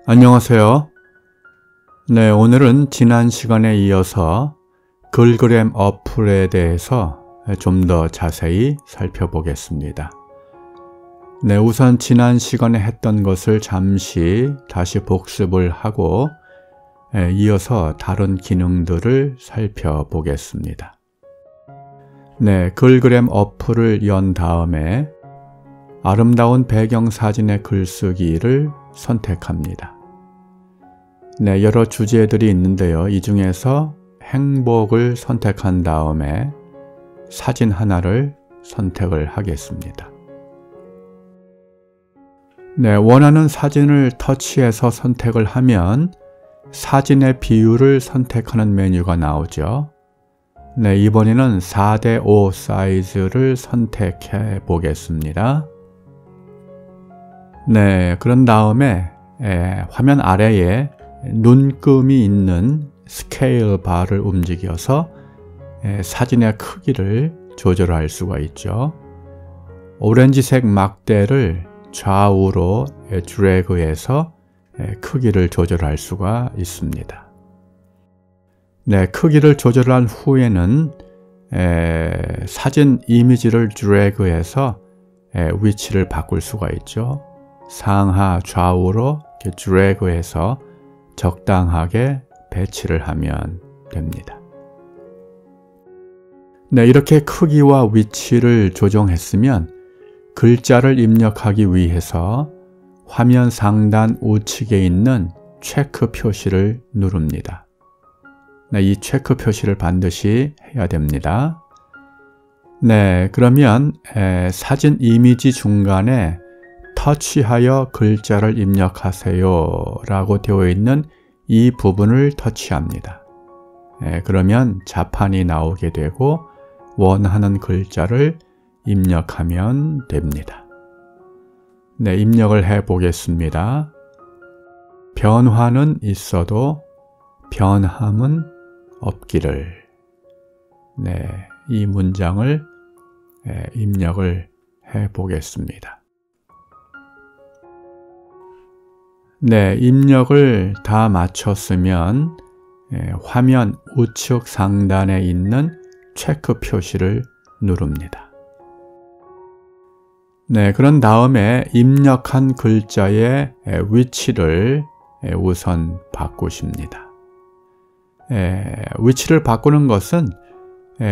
안녕하세요. 네, 오늘은 지난 시간에 이어서 글그램 어플에 대해서 좀 더 자세히 살펴보겠습니다. 네, 우선 지난 시간에 했던 것을 잠시 다시 복습을 하고 이어서 다른 기능들을 살펴보겠습니다. 네, 글그램 어플을 연 다음에 아름다운 배경사진의 글쓰기를 선택합니다. 네, 여러 주제들이 있는데요. 이 중에서 행복을 선택한 다음에 사진 하나를 선택을 하겠습니다. 네, 원하는 사진을 터치해서 선택을 하면 사진의 비율을 선택하는 메뉴가 나오죠. 네, 이번에는 4:5 사이즈를 선택해 보겠습니다. 네, 그런 다음에 화면 아래에 눈금이 있는 스케일 바를 움직여서 사진의 크기를 조절할 수가 있죠. 오렌지색 막대를 좌우로 드래그해서 크기를 조절할 수가 있습니다. 네, 크기를 조절한 후에는 사진 이미지를 드래그해서 위치를 바꿀 수가 있죠. 상하 좌우로 이렇게 드래그해서 적당하게 배치를 하면 됩니다. 네, 이렇게 크기와 위치를 조정했으면 글자를 입력하기 위해서 화면 상단 우측에 있는 체크 표시를 누릅니다. 네, 이 체크 표시를 반드시 해야 됩니다. 네, 그러면 사진 이미지 중간에 터치하여 글자를 입력하세요 라고 되어 있는 이 부분을 터치합니다. 그러면 자판이 나오게 되고 원하는 글자를 입력하면 됩니다. 네, 입력을 해 보겠습니다. 변화는 있어도 변함은 없기를. 네, 이 문장을 입력을 해 보겠습니다. 네, 입력을 다 마쳤으면 화면 우측 상단에 있는 체크 표시를 누릅니다. 네, 그런 다음에 입력한 글자의 위치를 우선 바꾸십니다. 위치를 바꾸는 것은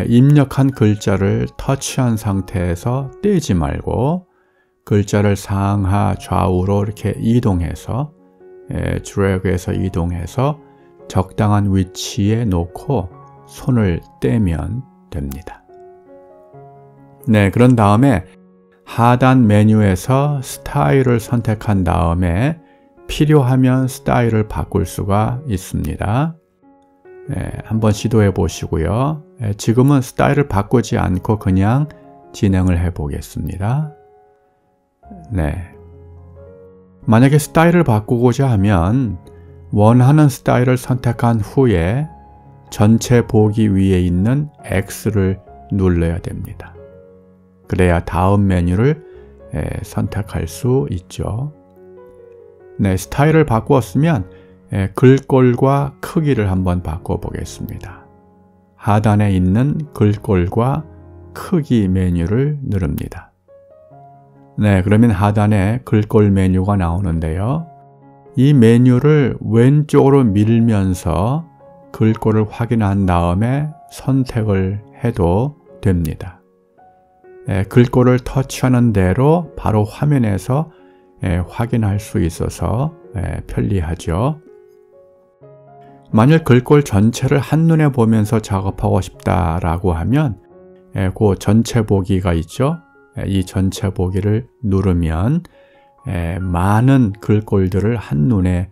입력한 글자를 터치한 상태에서 떼지 말고 글자를 상하 좌우로 이렇게 이동해서 드래그해서 이동해서 적당한 위치에 놓고 손을 떼면 됩니다. 네, 그런 다음에 하단 메뉴에서 스타일을 선택한 다음에 필요하면 스타일을 바꿀 수가 있습니다. 한번 시도해 보시고요. 지금은 스타일을 바꾸지 않고 그냥 진행을 해 보겠습니다. 네. 만약에 스타일을 바꾸고자 하면 원하는 스타일을 선택한 후에 전체 보기 위에 있는 X를 눌러야 됩니다. 그래야 다음 메뉴를 선택할 수 있죠. 네, 스타일을 바꾸었으면 글꼴과 크기를 한번 바꿔보겠습니다. 하단에 있는 글꼴과 크기 메뉴를 누릅니다. 네, 그러면 하단에 글꼴 메뉴가 나오는데요. 이 메뉴를 왼쪽으로 밀면서 글꼴을 확인한 다음에 선택을 해도 됩니다. 글꼴을 터치하는 대로 바로 화면에서 확인할 수 있어서 편리하죠. 만일 글꼴 전체를 한눈에 보면서 작업하고 싶다라고 하면 그 전체 보기가 있죠. 이 전체 보기를 누르면 많은 글꼴들을 한눈에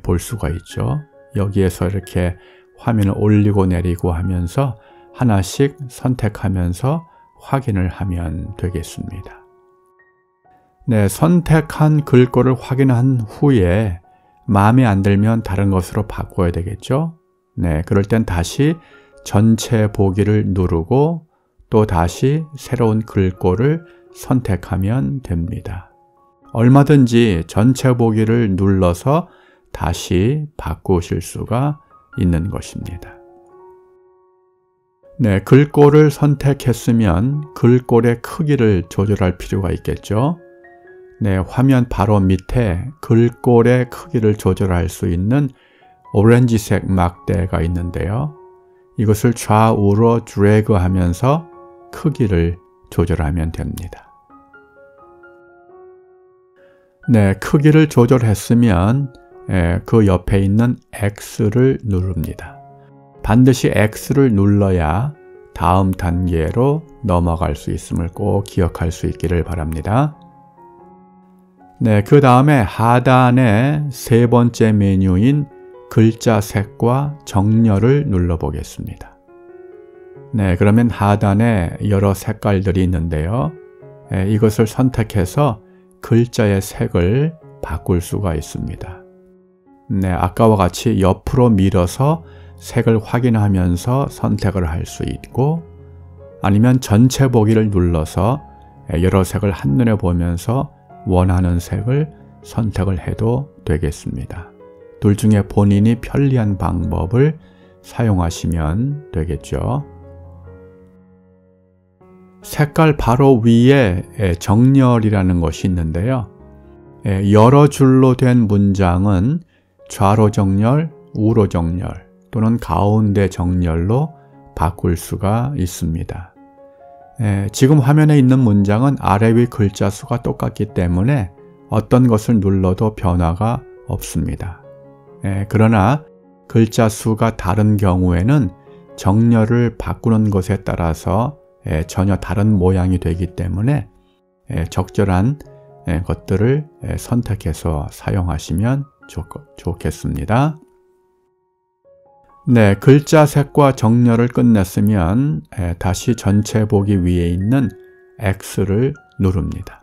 볼 수가 있죠. 여기에서 이렇게 화면을 올리고 내리고 하면서 하나씩 선택하면서 확인을 하면 되겠습니다. 네, 선택한 글꼴을 확인한 후에 마음에 안 들면 다른 것으로 바꿔야 되겠죠. 네, 그럴 땐 다시 전체 보기를 누르고 또 다시 새로운 글꼴을 선택하면 됩니다. 얼마든지 전체 보기를 눌러서 다시 바꾸실 수가 있는 것입니다. 네, 글꼴을 선택했으면 글꼴의 크기를 조절할 필요가 있겠죠. 네, 화면 바로 밑에 글꼴의 크기를 조절할 수 있는 오렌지색 막대가 있는데요. 이것을 좌우로 드래그 하면서 크기를 조절하면 됩니다. 네, 크기를 조절했으면 그 옆에 있는 X를 누릅니다. 반드시 X를 눌러야 다음 단계로 넘어갈 수 있음을 꼭 기억할 수 있기를 바랍니다. 네, 그 다음에 하단의 세 번째 메뉴인 글자 색과 정렬을 눌러보겠습니다. 네, 그러면 하단에 여러 색깔들이 있는데요. 이것을 선택해서 글자의 색을 바꿀 수가 있습니다. 네, 아까와 같이 옆으로 밀어서 색을 확인하면서 선택을 할 수 있고, 아니면 전체 보기를 눌러서 여러 색을 한눈에 보면서 원하는 색을 선택을 해도 되겠습니다. 둘 중에 본인이 편리한 방법을 사용하시면 되겠죠. 색깔 바로 위에 정렬이라는 것이 있는데요. 여러 줄로 된 문장은 좌로 정렬, 우로 정렬 또는 가운데 정렬로 바꿀 수가 있습니다. 지금 화면에 있는 문장은 아래 위 글자 수가 똑같기 때문에 어떤 것을 눌러도 변화가 없습니다. 그러나 글자 수가 다른 경우에는 정렬을 바꾸는 것에 따라서 전혀 다른 모양이 되기 때문에 적절한 것들을 선택해서 사용하시면 좋겠습니다. 네, 글자 색과 정렬을 끝냈으면 다시 전체 보기 위에 있는 X를 누릅니다.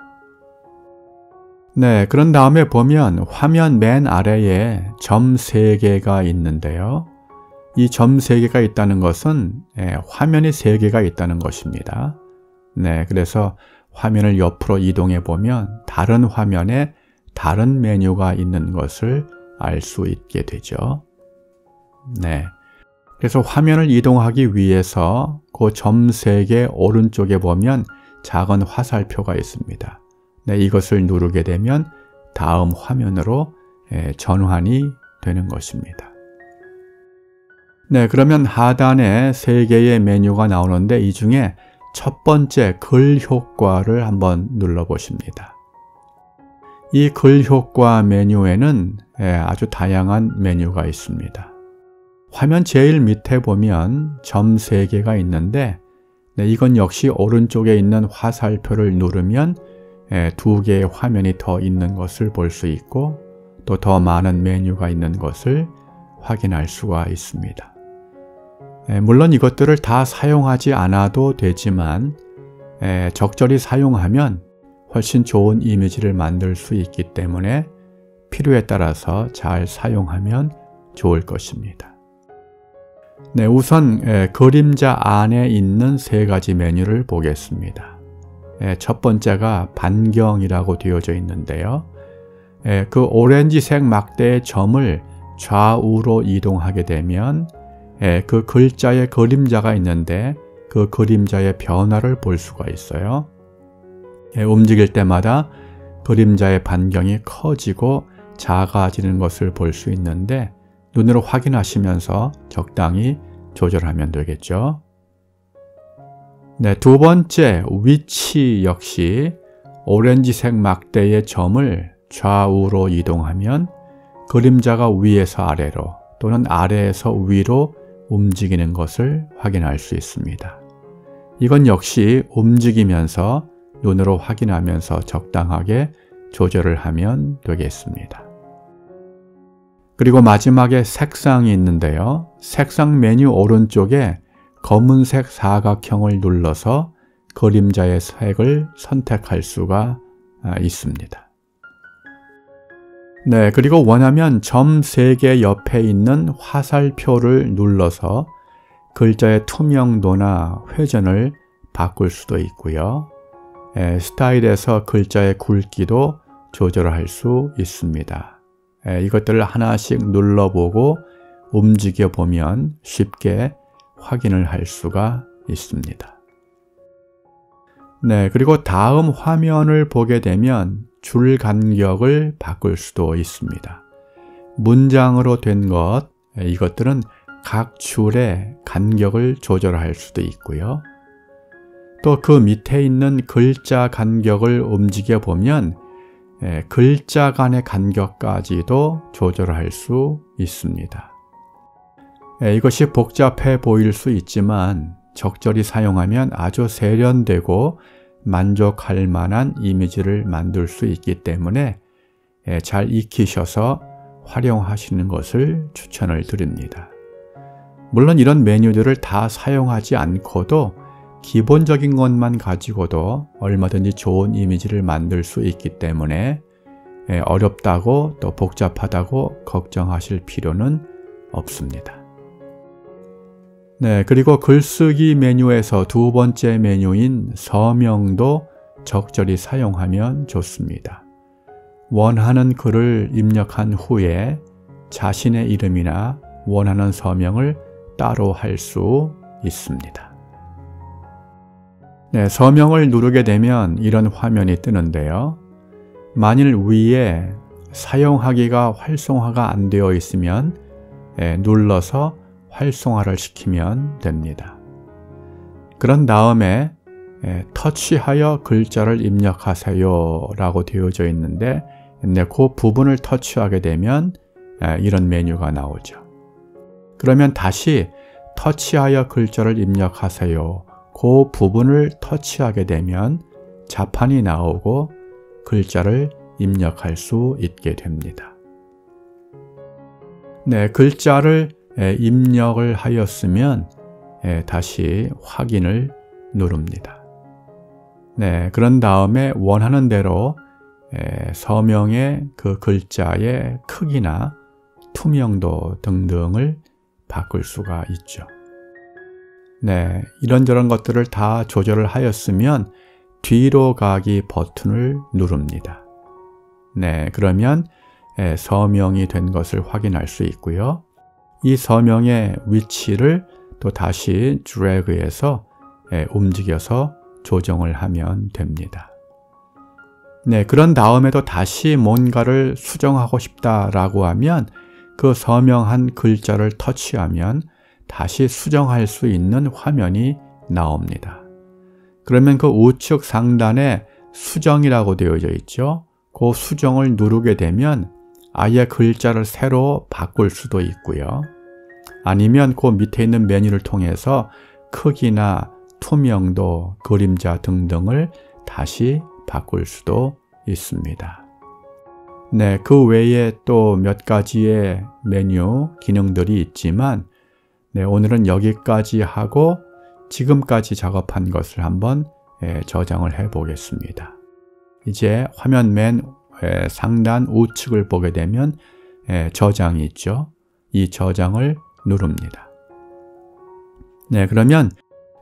네, 그런 다음에 보면 화면 맨 아래에 점 3개가 있는데요. 이 점 3개가 있다는 것은 화면이 3개가 있다는 것입니다. 네, 그래서 화면을 옆으로 이동해 보면 다른 화면에 다른 메뉴가 있는 것을 알 수 있게 되죠. 네, 그래서 화면을 이동하기 위해서 그 점 3개 오른쪽에 보면 작은 화살표가 있습니다. 네, 이것을 누르게 되면 다음 화면으로 전환이 되는 것입니다. 네, 그러면 하단에 3개의 메뉴가 나오는데 이 중에 첫 번째 글 효과를 한번 눌러보십니다. 이 글 효과 메뉴에는 아주 다양한 메뉴가 있습니다. 화면 제일 밑에 보면 점 3개가 있는데 이건 역시 오른쪽에 있는 화살표를 누르면 2개의 화면이 더 있는 것을 볼 수 있고 또 더 많은 메뉴가 있는 것을 확인할 수가 있습니다. 물론 이것들을 다 사용하지 않아도 되지만 적절히 사용하면 훨씬 좋은 이미지를 만들 수 있기 때문에 필요에 따라서 잘 사용하면 좋을 것입니다. 네, 우선 그림자 안에 있는 3가지 메뉴를 보겠습니다. 첫 번째가 반경이라고 되어져 있는데요. 그 오렌지색 막대의 점을 좌우로 이동하게 되면 그 글자의 그림자가 있는데 그 그림자의 변화를 볼 수가 있어요. 움직일 때마다 그림자의 반경이 커지고 작아지는 것을 볼 수 있는데 눈으로 확인하시면서 적당히 조절하면 되겠죠. 네, 두 번째 위치 역시 오렌지색 막대의 점을 좌우로 이동하면 그림자가 위에서 아래로 또는 아래에서 위로 움직이는 것을 확인할 수 있습니다. 이건 역시 움직이면서 눈으로 확인하면서 적당하게 조절을 하면 되겠습니다. 그리고 마지막에 색상이 있는데요. 색상 메뉴 오른쪽에 검은색 사각형을 눌러서 그림자의 색을 선택할 수가 있습니다. 네, 그리고 원하면 점 3개 옆에 있는 화살표를 눌러서 글자의 투명도나 회전을 바꿀 수도 있고요. 스타일에서 글자의 굵기도 조절할 수 있습니다. 이것들을 하나씩 눌러보고 움직여보면 쉽게 확인을 할 수가 있습니다. 네, 그리고 다음 화면을 보게 되면 줄 간격을 바꿀 수도 있습니다. 문장으로 된 것, 이것들은 각 줄의 간격을 조절할 수도 있고요. 또 그 밑에 있는 글자 간격을 움직여 보면 글자 간의 간격까지도 조절할 수 있습니다. 이것이 복잡해 보일 수 있지만 적절히 사용하면 아주 세련되고 만족할 만한 이미지를 만들 수 있기 때문에 잘 익히셔서 활용하시는 것을 추천을 드립니다. 물론 이런 메뉴들을 다 사용하지 않고도 기본적인 것만 가지고도 얼마든지 좋은 이미지를 만들 수 있기 때문에 어렵다고 또 복잡하다고 걱정하실 필요는 없습니다. 네, 그리고 글쓰기 메뉴에서 두 번째 메뉴인 서명도 적절히 사용하면 좋습니다. 원하는 글을 입력한 후에 자신의 이름이나 원하는 서명을 따로 할 수 있습니다. 네, 서명을 누르게 되면 이런 화면이 뜨는데요. 만일 위에 사용하기가 활성화가 안 되어 있으면 눌러서 활성화를 시키면 됩니다. 그런 다음에 터치하여 글자를 입력하세요 라고 되어져 있는데 그 부분을 터치하게 되면 이런 메뉴가 나오죠. 그러면 다시 터치하여 글자를 입력하세요. 그 부분을 터치하게 되면 자판이 나오고 글자를 입력할 수 있게 됩니다. 네, 글자를 입력을 하였으면 다시 확인을 누릅니다. 네, 그런 다음에 원하는 대로 서명의 그 글자의 크기나 투명도 등등을 바꿀 수가 있죠. 네, 이런저런 것들을 다 조절을 하였으면 뒤로 가기 버튼을 누릅니다. 네, 그러면 서명이 된 것을 확인할 수 있고요. 이 서명의 위치를 또 다시 드래그해서 움직여서 조정을 하면 됩니다. 네, 그런 다음에도 다시 뭔가를 수정하고 싶다라고 하면 그 서명한 글자를 터치하면 다시 수정할 수 있는 화면이 나옵니다. 그러면 그 우측 상단에 수정이라고 되어져 있죠. 그 수정을 누르게 되면 아예 글자를 새로 바꿀 수도 있고요. 아니면 그 밑에 있는 메뉴를 통해서 크기나 투명도, 그림자 등등을 다시 바꿀 수도 있습니다. 네, 그 외에 또 몇 가지의 메뉴 기능들이 있지만 네, 오늘은 여기까지 하고 지금까지 작업한 것을 한번 저장을 해 보겠습니다. 이제 화면 맨 상단 우측을 보게 되면 저장이 있죠. 이 저장을 누릅니다. 네, 그러면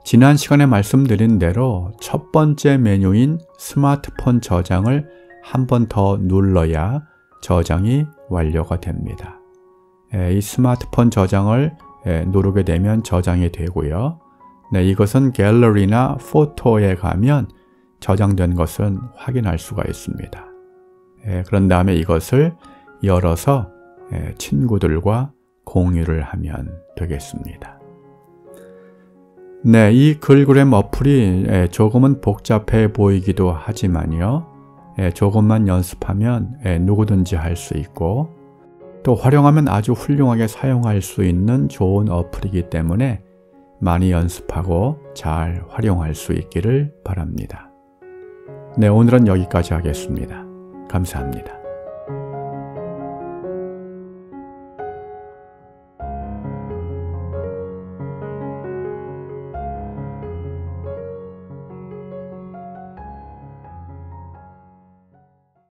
지난 시간에 말씀드린 대로 첫 번째 메뉴인 스마트폰 저장을 한 번 더 눌러야 저장이 완료가 됩니다. 이 스마트폰 저장을 누르게 되면 저장이 되고요. 네, 이것은 갤러리나 포토에 가면 저장된 것은 확인할 수가 있습니다. 그런 다음에 이것을 열어서 친구들과 공유를 하면 되겠습니다. 네, 이 글그램 어플이 조금은 복잡해 보이기도 하지만요. 조금만 연습하면 누구든지 할 수 있고 또 활용하면 아주 훌륭하게 사용할 수 있는 좋은 어플이기 때문에 많이 연습하고 잘 활용할 수 있기를 바랍니다. 네, 오늘은 여기까지 하겠습니다. 감사합니다.